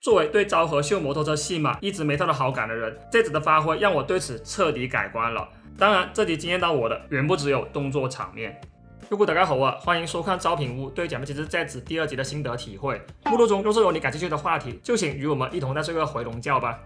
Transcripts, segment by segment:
作为对昭和秀摩托车戏码一直没太多好感的人，这子的发挥让我对此彻底改观了。当然，这集惊艳到我的远不只有动作场面。如果大家好啊，欢迎收看招品屋对《假面骑士 Z》第2集的心得体会。目录中若是有你感兴趣的话题，就请与我们一同在这个回笼觉吧。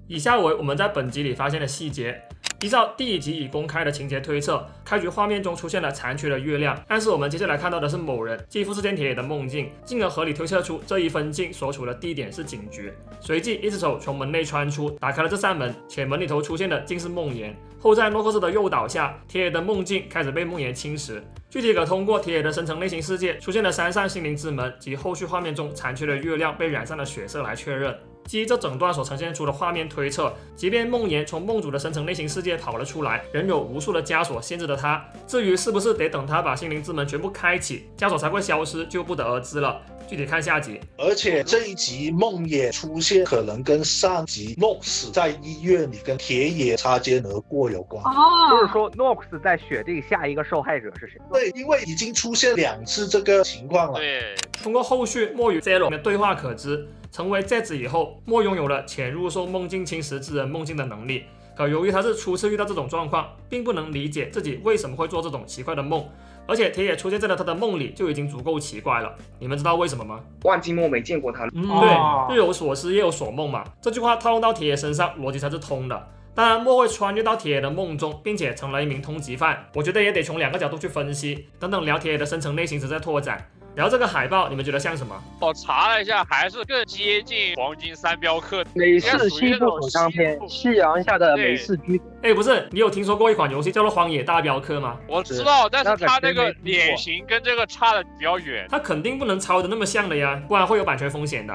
以下为我们在本集里发现的细节。依照第1集已公开的情节推测，开局画面中出现了残缺的月亮，暗示我们接下来看到的是某人继富士田铁也的梦境，进而合理推测出这一分镜所处的地点是警局。随即一只手从门内穿出，打开了这扇门，且门里头出现的竟是梦魇。后在诺克斯的诱导下，铁野的梦境开始被梦魇侵蚀。具体可通过铁野的深层内心世界出现的3扇心灵之门及后续画面中残缺的月亮被染上了血色来确认。基于这整段所呈现出的画面推测，即便梦魇从梦主的深层内心世界跑了出来，仍有无数的枷锁限制着他。至于是不是得等他把心灵之门全部开启，枷锁才会消失，就不得而知了。具体看下集。而且这一集梦魇出现，可能跟上集 Nox 在医院里跟铁野擦肩而过有关。就是说 Nox 在选定下一个受害者是谁？对，因为已经出现2次这个情况了。对，通过后续莫与 Zero 的对话可知，成为 Z 以后，莫拥有了潜入受梦境侵蚀之人梦境的能力。可由于他是初次遇到这种状况，并不能理解自己为什么会做这种奇怪的梦，而且铁野出现在了他的梦里就已经足够奇怪了。你们知道为什么吗？万金梦没见过他。对，日有所思夜有所梦嘛，这句话套用到铁野身上逻辑才是通的。当然，莫会穿越到铁野的梦中，并且成了一名通缉犯，我觉得也得从2个角度去分析，等等聊铁野的深层内心实在拓展。然后这个海报你们觉得像什么？我查了一下，还是更接近黄金三镖客，美式西部首相片，夕阳下的美式居。不是，你有听说过一款游戏叫做《荒野大镖客》吗？我知道，但是他那个脸型跟这个差的比较远，他肯定不能抄的那么像的呀，不然会有版权风险的。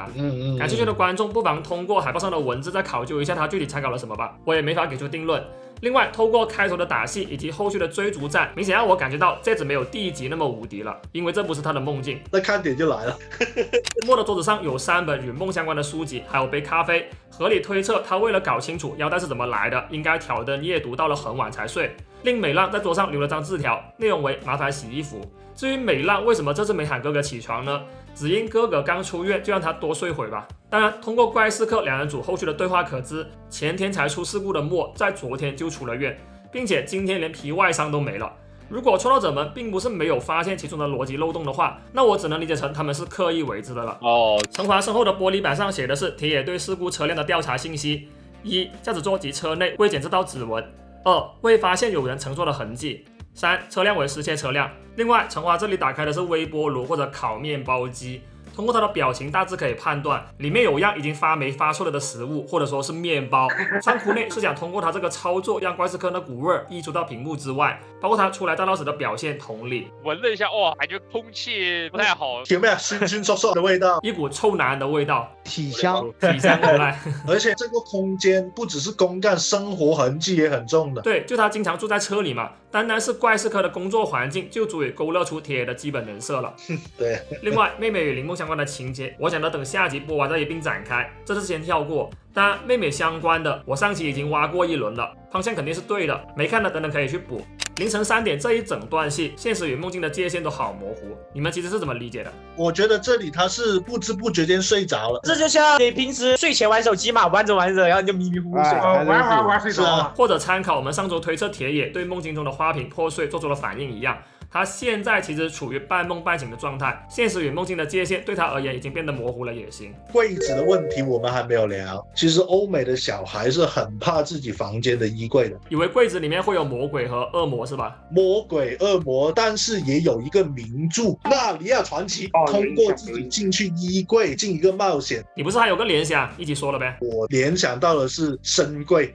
感兴趣的观众不妨通过海报上的文字再考究一下他具体参考了什么吧，我也没法给出定论。另外，透过开头的打戏以及后续的追逐战，明显让我感觉到这子没有第1集那么无敌了，因为这不是他的梦境。那看点就来了。莫的桌子上有3本与梦相关的书籍，还有杯咖啡。合理推测，他为了搞清楚腰带是怎么来的，应该挑灯夜读到了很晚才睡。令美浪在桌上留了张字条，内容为麻烦洗衣服。至于美浪为什么这次没喊哥哥起床呢？只因哥哥刚出院，就让他多睡会吧。当然，通过怪事客2人组后续的对话可知，前天才出事故的莫在昨天就出了院，并且今天连皮外伤都没了。如果创作者们并不是没有发现其中的逻辑漏洞的话，那我只能理解成他们是刻意为之的了。惩罚身后的玻璃板上写的是铁野对事故车辆的调查信息：1. 驾驶座及车内未检测到指纹； 2. 未发现有人乘坐的痕迹； 3. 车辆为失窃车辆。另外，橙花这里打开的是微波炉或者烤面包机，通过它的表情大致可以判断里面有样已经发霉发臭了的食物，或者说是面包。仓库内是想通过它这个操作让怪事客那股味溢出到屏幕之外，包括他初来乍到时的表现同理。闻了一下，哇，感觉空气不太好，有没有熏熏嗖嗖的味道？一股臭男人的味道，体香出来。而且这个空间不只是公干，生活痕迹也很重的。对，就他经常住在车里嘛，单单是怪事客的工作环境就足以勾勒出铁野的基本人设了。对。另外，妹妹与铃梦相关的情节，我想要等下集播完再一并展开，这次先跳过。当然，妹妹相关的，我上期已经挖过一轮了，方向肯定是对的，没看的等等可以去补。凌晨3点这一整段戏，现实与梦境的界限都好模糊，你们其实是怎么理解的？我觉得这里他是不知不觉间睡着了，这就像你平时睡前玩手机嘛，玩着玩着，然后你就迷迷糊糊睡，玩睡着了。或者参考我们上周推测铁野对梦境中的花瓶破碎做出了反应一样，他现在其实处于半梦半醒的状态，现实与梦境的界限对他而言已经变得模糊了也行。柜子的问题我们还没有聊，其实欧美的小孩是很怕自己房间的衣柜的，以为柜子里面会有魔鬼和恶魔是吧？魔鬼恶魔，但是也有一个名著《纳尼亚传奇》，通过自己进去衣柜进一个冒险。你不是还有个联想一起说了呗？我联想到的是深柜，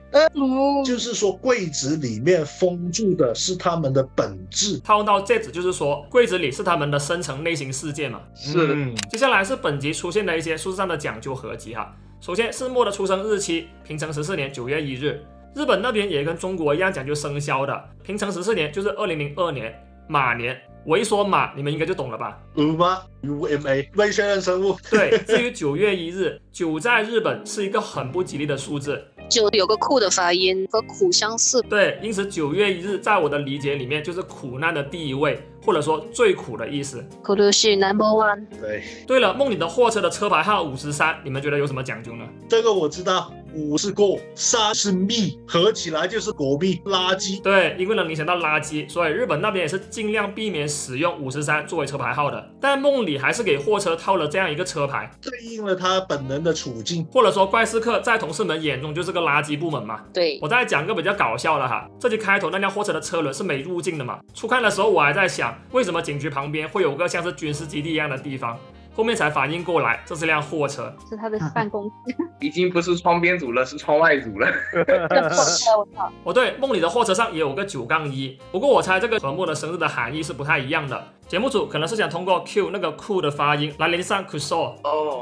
就是说柜子里面封住的是他们的本质。套用到这子就是说柜子里是他们的深层内心世界嘛。是的。接下来是本集出现的一些数字上的讲究合集哈。首先是莫的出生日期，平成14年9月1日。日本那边也跟中国一样讲究生肖的，平成14年就是2002年马年。我一说马，你们应该就懂了吧？UMA UMA 未确认生物。对，至于9月1日，9在日本是一个很不吉利的数字，就有个酷的发音，和苦相似。对，因此9月1日在我的理解里面就是苦难的第一位，或者说最苦的意思。苦都是 No.1。对，对了，梦里的货车的车牌号53，你们觉得有什么讲究呢？这个我知道，5是过，3是密，合起来就是国密垃圾。对，因为能联想到垃圾，所以日本那边也是尽量避免使用53作为车牌号的。但梦里还是给货车套了这样一个车牌，对应了他本人的处境。或者说怪事客在同事们眼中就是个垃圾部门嘛。对，我再讲个比较搞笑的哈，这集开头那辆货车的车轮是没入境的嘛。初看的时候我还在想，为什么警局旁边会有个像是军事基地一样的地方？后面才反应过来，这是辆货车，是他的办公室。已经不是窗边组了，是窗外组了。我操！哦对，梦里的货车上也有个9-1，不过我猜这个和默的生日的含义是不太一样的。节目组可能是想通过 Q 那个酷的发音来联上 Kuso，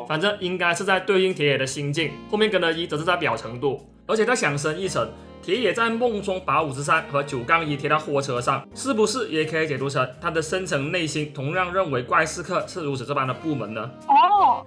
反正应该是在对应铁野的心境，后面跟的一则是在表程度。而且再想深一层，铁野在梦中把53和9-1贴到货车上，是不是也可以解读成他的深层内心同样认为怪事客是如此这般的部门呢？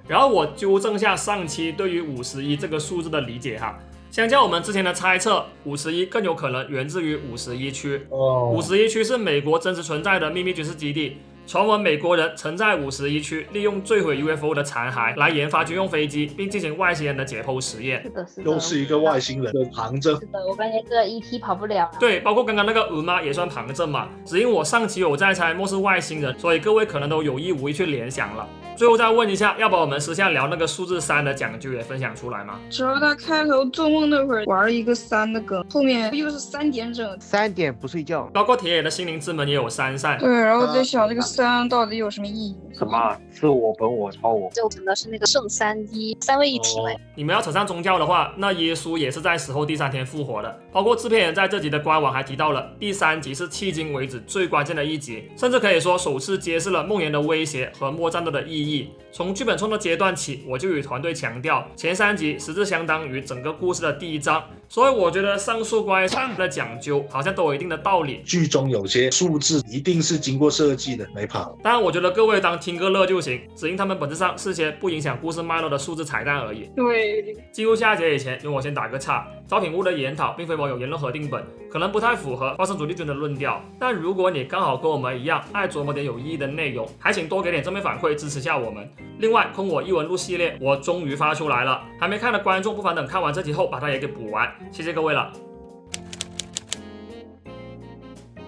然后我纠正下上期对于51这个数字的理解哈。相较我们之前的猜测，51更有可能源自于51区。51区是美国真实存在的秘密军事基地，传闻美国人曾在51区利用坠毁 UFO 的残骸来研发军用飞机，并进行外星人的解剖实验。是的，是的。又是一个外星人的旁证。是的，我感觉这个 ET 跑不了。对，包括刚刚那个妈也算旁证嘛。只因我上期有在猜莫是外星人，所以各位可能都有意无意去联想了。最后再问一下，要把我们私下聊那个数字3的讲究也分享出来吗？主要他开头做梦那会儿玩了一个3的梗，后面又是3点整3点不睡觉。包括铁野的心灵之门也有3扇。对，然后在想这个3到底有什么意义？什么？是我本我超我？就真的是那个圣3三位一体嘛。你们要扯上宗教的话，那耶稣也是在死后第3天复活的。包括制片人在这集的官网还提到了，第3集是迄今为止最关键的一集，甚至可以说首次揭示了梦魇的威胁和末战斗的意义。从剧本创作阶段起，我就与团队强调，前3集实质相当于整个故事的第1章，所以我觉得上述关于的讲究好像都有一定的道理。剧中有些数字一定是经过设计的，没跑。当然，我觉得各位当听个乐就行，只因他们本质上是些不影响故事脉络的数字彩蛋而已。对，进入下节以前，容我先打个岔。招品屋的研讨并非我有言论核定本，可能不太符合花生主力军的论调。但如果你刚好跟我们一样爱琢磨点有意义的内容，还请多给点正面反馈支持下我们。另外，空我异闻录系列我终于发出来了，还没看的观众不妨等看完这集后把它也给补完，谢谢各位了。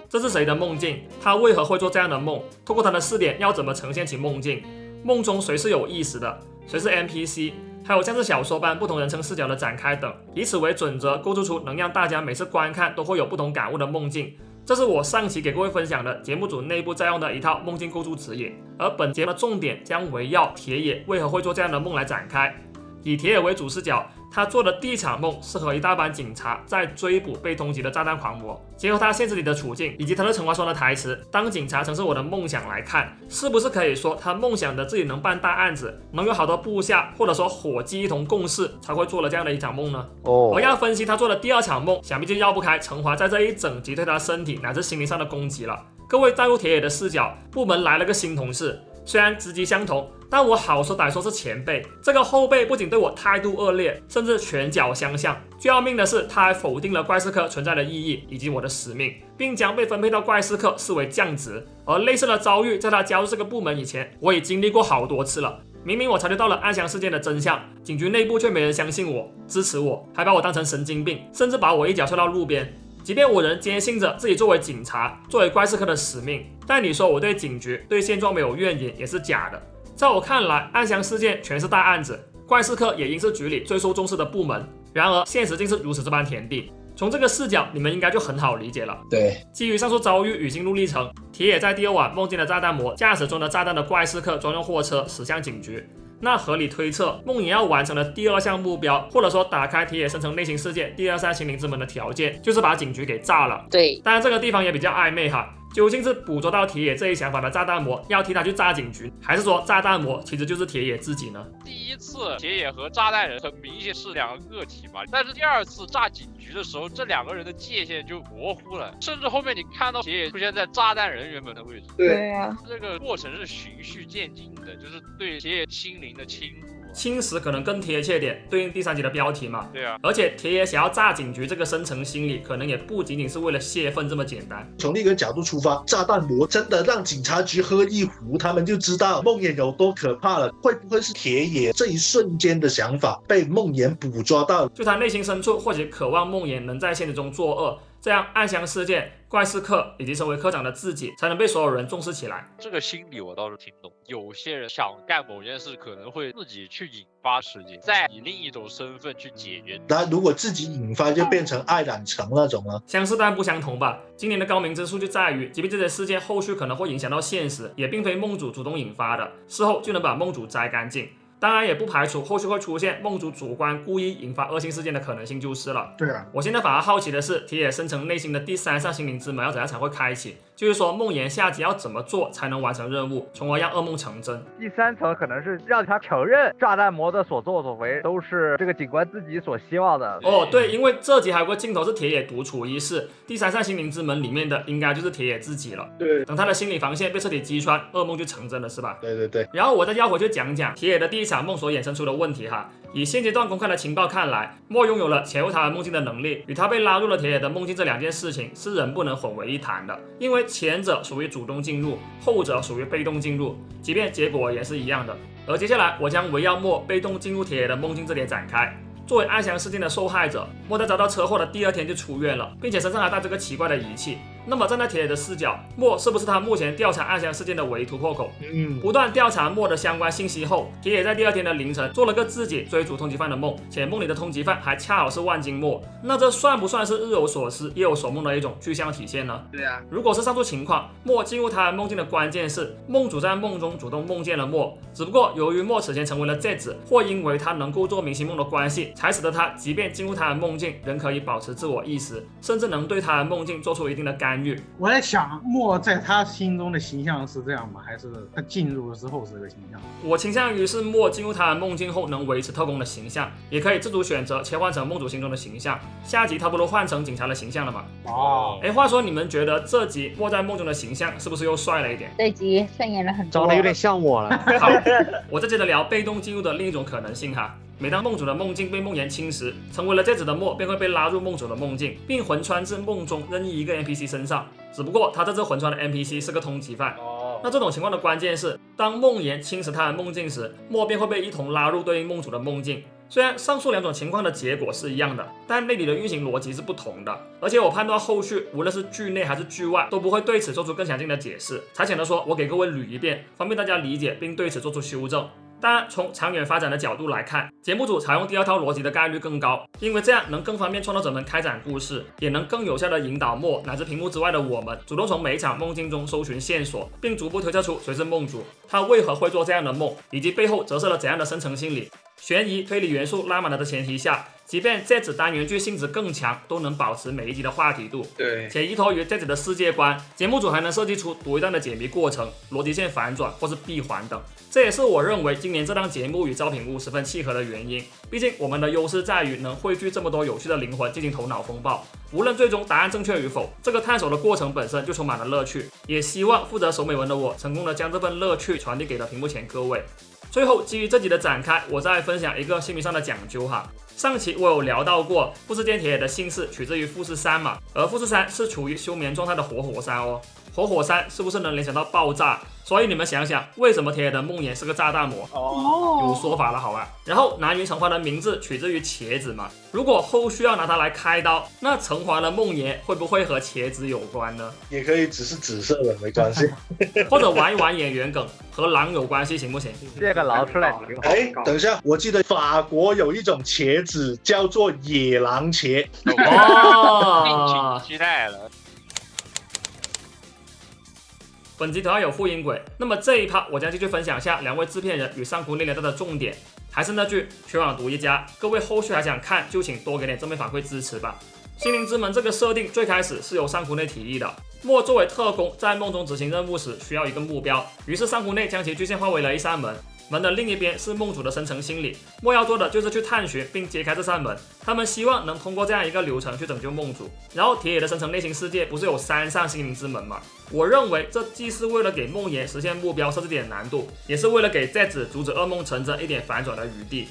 这是谁的梦境？他为何会做这样的梦？透过他的视点，要怎么呈现其梦境？梦中谁是有意识的？谁是 NPC？ 还有像是小说般不同人称视角的展开等，以此为准则构筑出能让大家每次观看都会有不同感悟的梦境。这是我上期给各位分享的节目组内部在用的一套梦境构筑指引，而本节的重点将围绕铁野为何会做这样的梦来展开。以铁野为主视角，他做的第一场梦是和一大班警察在追捕被通缉的炸弹狂魔，结合他现实里的处境以及他的陈华双的台词当警察曾是我的梦想来看，是不是可以说他梦想着自己能办大案子，能有好多部下或者说伙计一同共事，才会做了这样的一场梦呢？而要分析他做的第2场梦，想必就绕不开陈华在这一整集对他身体乃至心灵上的攻击了。各位带入铁野的视角，部门来了个新同事，虽然职级相同，但我好说歹说是前辈。这个后辈不仅对我态度恶劣，甚至拳脚相向。最要命的是，他还否定了怪事客存在的意义以及我的使命，并将被分配到怪事客视为降职。而类似的遭遇，在他加入这个部门以前，我已经历过好多次了。明明我察觉到了暗箱事件的真相，警局内部却没人相信我、支持我，还把我当成神经病，甚至把我一脚踹到路边。即便我仍坚信着自己作为警察、作为怪事客的使命，但你说我对警局、对现状没有怨言也是假的。在我看来，暗箱事件全是大案子，怪事客也应是局里最受重视的部门。然而，现实竟是如此这般田地。从这个视角，你们应该就很好理解了。对，基于上述遭遇与心路历程，铁野在第2晚梦见了炸弹魔驾驶中的炸弹的怪事客专用货车驶向警局。那合理推测，梦魇要完成的第2项目标，或者说打开铁野深层内心世界第2扇心灵之门的条件，就是把警局给炸了。对，当然这个地方也比较暧昧哈，究竟是捕捉到铁野这一想法的炸弹魔要替他去炸警局，还是说炸弹魔其实就是铁野自己呢？第1次铁野和炸弹人很明显是2个个体嘛，但是第2次炸警局的时候，这2个人的界限就模糊了，甚至后面你看到铁野出现在炸弹人原本的位置。对呀，这个过程是循序渐进的，就是对铁野心灵的侵入。侵蚀可能更贴切点，对应第3集的标题嘛。对啊，而且铁野想要炸警局这个深层心理，可能也不仅仅是为了泄愤这么简单。从另一个角度出发，炸弹魔真的让警察局喝一壶，他们就知道梦魇有多可怕了。会不会是铁野这一瞬间的想法被梦魇捕捉到？就他内心深处或许渴望梦魇能在现实中作恶，这样暗箱事件、怪事客以及身为科长的自己才能被所有人重视起来。这个心理我倒是听懂。有些人想干某件事，可能会自己去引发事件，再以另一种身份去解决。那如果自己引发，就变成爱染城那种了。相似但不相同吧。今年的高明之处就在于，即便这些事件后续可能会影响到现实，也并非梦主主动引发的，事后就能把梦主摘干净。当然也不排除后续会出现梦主主观故意引发恶性事件的可能性就是了。对啊，我现在反而好奇的是，铁野深层内心的第3扇心灵之门要怎样才会开启？就是说梦魇下集要怎么做才能完成任务，从而让噩梦成真？第3层可能是让他承认炸弹魔的所作所为都是这个警官自己所希望的。哦，对，因为这集还有个镜头是铁野独处一室，第3扇心灵之门里面的应该就是铁野自己了。对，等他的心理防线被彻底击穿，噩梦就成真了，是吧？对对对。然后我再要回去讲讲铁野的第1场梦所衍生出的问题哈。以现阶段公开的情报看来，莫拥有了潜入他人梦境的能力，与他被拉入了铁野的梦境这2件事情是人不能混为一谈的，因为前者属于主动进入，后者属于被动进入，即便结果也是一样的。而接下来我将围绕莫被动进入铁野的梦境这点展开。作为暗箱事件的受害者，莫在遭到车祸的第2天就出院了，并且身上还带这个奇怪的仪器。那么站在铁野的视角，莫是不是他目前调查暗箱事件的唯一突破口？不断调查莫的相关信息后，铁野在第2天的凌晨做了个自己追逐通缉犯的梦，且梦里的通缉犯还恰好是万金莫。那这算不算是日有所思夜有所梦的一种具象体现呢？对啊，如果是上述情况，莫进入他人梦境的关键是梦主在梦中主动梦见了莫，只不过由于莫此前成为了戒指，或因为他能够做明星梦的关系，才使得他即便进入他人梦境，仍可以保持自我意识，甚至能对他人梦境做出一定的干预。我在想，莫在他心中的形象是这样吗？还是他进入之后是这个形象？我倾向于是莫进入他人梦境后能维持特工的形象，也可以自主选择切换成梦主心中的形象。下集他不都换成警察的形象了吗？哦，话说你们觉得这集莫在梦中的形象是不是又帅了一点？这集顺眼了很多，长得有点像我了。好，我再接着聊被动进入的另一种可能性哈。每当梦主的梦境被梦魇侵蚀，成为了戒指的莫便会被拉入梦主的梦境，并魂穿至梦中任意一个 NPC 身上。只不过他这次魂穿的 NPC 是个通缉犯。那这种情况的关键是，当梦魇侵蚀他的梦境时，莫便会被一同拉入对应梦主的梦境。虽然上述2种情况的结果是一样的，但内里的运行逻辑是不同的。而且我判断后续无论是剧内还是剧外都不会对此做出更详尽的解释，才显得说我给各位捋一遍，方便大家理解并对此做出修正。当然，从长远发展的角度来看，节目组采用第2套逻辑的概率更高，因为这样能更方便创作者们开展故事，也能更有效地引导莫乃至屏幕之外的我们主动从每一场梦境中搜寻线索，并逐步推测出谁是梦主，他为何会做这样的梦，以及背后折射了怎样的深层心理。悬疑推理元素拉满了的前提下，即便这子单元剧性质更强，都能保持每一集的话题度。对，且依托于这子的世界观，节目组还能设计出独一档的解谜过程、逻辑线反转或是闭环等。这也是我认为今年这档节目与招品屋十分契合的原因。毕竟我们的优势在于能汇聚这么多有趣的灵魂进行头脑风暴，无论最终答案正确与否，这个探索的过程本身就充满了乐趣。也希望负责守美文的我成功的将这份乐趣传递给了屏幕前各位。最后，基于这集的展开，我再分享一个心理上的讲究哈。上期我有聊到过，富士间铁野的姓氏取自于富士山嘛，而富士山是处于休眠状态的活火山哦。活火山是不是能联想到爆炸？所以你们想想，为什么铁野的梦魇是个炸弹魔？有说法了，好吧。然后南云成华的名字取自于茄子嘛，如果后续要拿它来开刀，那成华的梦魇会不会和茄子有关呢？也可以只是紫色的，没关系。或者玩一玩演员梗，和狼有关系行不行？这个狼出来挺好。哎，等一下，我记得法国有一种茄子叫做野狼茄。哦，敬请期待了。本集同样有副音轨，那么这一趴我将继续分享下2位制片人与上古内聊到的重点。还是那句，全网独一家，各位后续还想看就请多给点正面反馈支持吧。心灵之门这个设定最开始是由上古内提议的，莫作为特工在梦中执行任务时需要一个目标，于是上古内将其具象化为了一扇门。门的另一边是梦主的深层心理，莫要做的就是去探寻并揭开这扇门。他们希望能通过这样一个流程去拯救梦主。然后铁野的深层内心世界不是有3扇心灵之门吗？我认为这既是为了给梦魇实现目标设置点难度，也是为了给Z阻止噩梦成真一点反转的余地。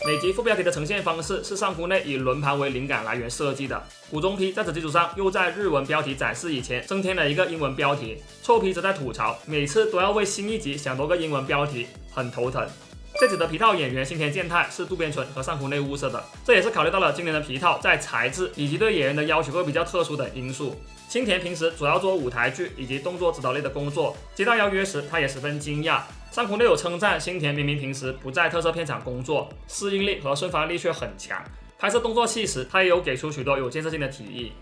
每集副标题的呈现方式是上库内以轮盘为灵感来源设计的。古中批在此基础上又在日文标题展示以前增添了一个英文标题，臭皮则在吐槽每次都要为新一集想多个英文标题，很头疼。这集的皮套演员新田健太是渡边淳和上库内物色的，这也是考虑到了今年的皮套在材质以及对演员的要求会比较特殊等因素。新田平时主要做舞台剧以及动作指导类的工作，接到邀约时他也十分惊讶。上库内有称赞新田明明平时不在特摄片场工作，适应力和瞬发力却很强，拍摄动作戏时他也有给出许多有建设性的提议。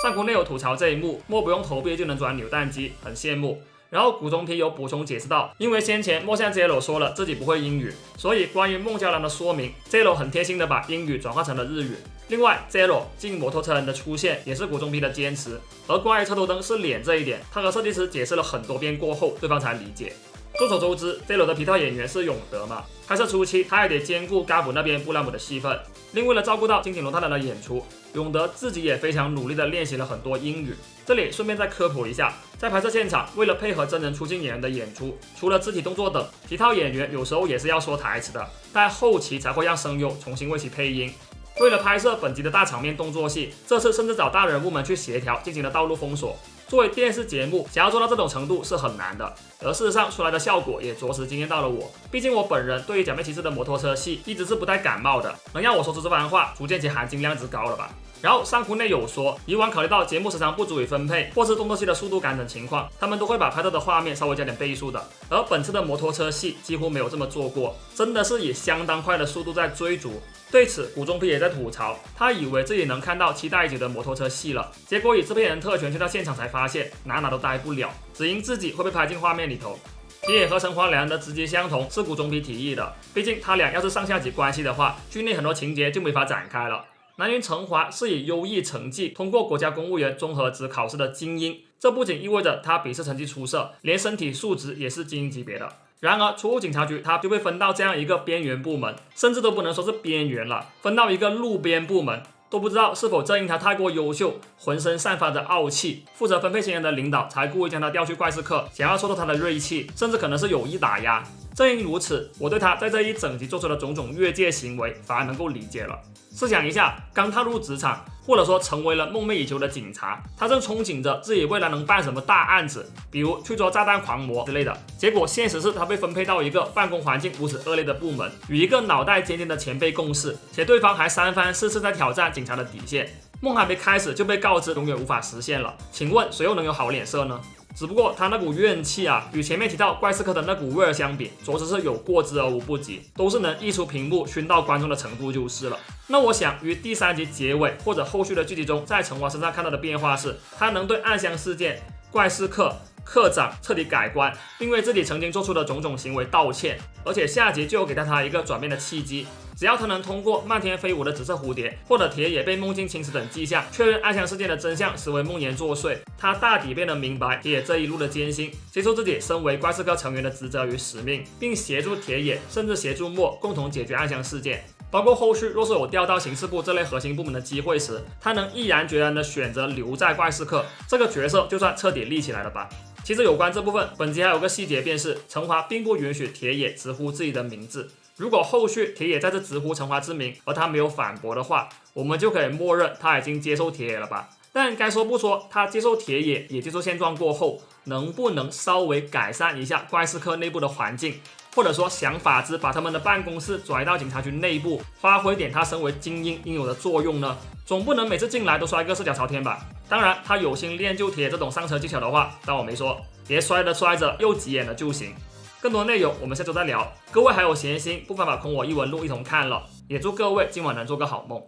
上库内有吐槽这一幕莫不用投币就能转扭蛋机，很羡慕。然后古中批有补充解释到，因为先前莫向 Zero 说了自己不会英语，所以关于孟加拉的说明 Zero 很贴心的把英语转化成了日语。另外 Zero 进摩托车人的出现也是古中批的坚持，而关于车头灯是脸这一点，他和设计师解释了很多遍过后，对方才理解。众所周知 Zero 的皮套演员是永德嘛，拍摄初期他也得兼顾嘎布那边布拉姆的戏份。另为了照顾到金井龙太郎的演出，永德自己也非常努力的练习了很多英语。这里顺便再科普一下，在拍摄现场为了配合真人出镜演员的演出，除了肢体动作等，皮套演员有时候也是要说台词的，但后期才会让声优重新为其配音。为了拍摄本集的大场面动作戏，这次甚至找大人物们去协调进行了道路封锁。作为电视节目，想要做到这种程度是很难的，而事实上出来的效果也着实惊艳到了我。毕竟我本人对于假面骑士的摩托车戏一直是不太感冒的，能让我说出这番话，足见其含金量之高了吧。然后上库内有说，以往考虑到节目时长不足以分配，或是动作戏的速度感等情况，他们都会把拍摄的画面稍微加点倍数的。而本次的摩托车戏几乎没有这么做过，真的是以相当快的速度在追逐。对此，古中批也在吐槽，他以为自己能看到期待已久的摩托车戏了，结果以制片人特权去到现场才发现哪都待不了，只因自己会被拍进画面里头。铁野和神华两人的直接相同是古中批提议的，毕竟他俩要是上下级关系的话，剧内很多情节就没法展开了。南云成华是以优异成绩通过国家公务员综合职考试的精英，这不仅意味着他笔试成绩出色，连身体素质也是精英级别的。然而出入警察局他就被分到这样一个边缘部门，甚至都不能说是边缘了，分到一个路边部门，都不知道是否正因他太过优秀，浑身散发着傲气，负责分配新人的领导才故意将他调去怪事课，想要挫透他的锐气，甚至可能是有意打压。正因如此，我对他在这一整集做出的种种越界行为反而能够理解了。试想一下，刚踏入职场，或者说成为了梦寐以求的警察，他正憧憬着自己未来能办什么大案子，比如去捉炸弹狂魔之类的。结果现实是他被分配到一个办公环境如此恶劣的部门，与一个脑袋尖尖的前辈共事，且对方还3番4次在挑战警察的底线。梦还没开始就被告知永远无法实现了，请问谁又能有好脸色呢？只不过他那股怨气啊，与前面提到怪事科的那股味儿相比，着实是有过之而无不及，都是能溢出屏幕熏到观众的程度就是了。那我想于第3集结尾或者后续的剧集中，在成华身上看到的变化是，他能对暗箱事件、怪事课、课长彻底改观，并为自己曾经做出的种种行为道歉，而且下集就有给他一个转变的契机。只要他能通过漫天飞舞的紫色蝴蝶，或者铁野被梦境侵蚀等迹象，确认暗箱事件的真相实为梦魇作祟，他大抵便能明白铁野这一路的艰辛，接受自己身为怪事科成员的职责与使命，并协助铁野甚至协助墨共同解决暗箱事件。包括后续若是有调到刑事部这类核心部门的机会时，他能毅然决然的选择留在怪事科，这个角色就算彻底立起来了吧。其实有关这部分，本集还有个细节，便是成华并不允许铁野直呼自己的名字。如果后续铁野再次直呼成华之名，而他没有反驳的话，我们就可以默认他已经接受铁野了吧。但该说不说，他接受铁野也接受现状过后，能不能稍微改善一下怪事科内部的环境，或者说想法子把他们的办公室拽到警察局内部，发挥点他身为精英应有的作用呢？总不能每次进来都摔个四脚朝天吧。当然他有心练就铁野这种上车技巧的话，当我没说，别摔着摔着又急眼了就行。更多内容我们下周再聊，各位还有闲心不妨把空我一文录一同看了，也祝各位今晚能做个好梦。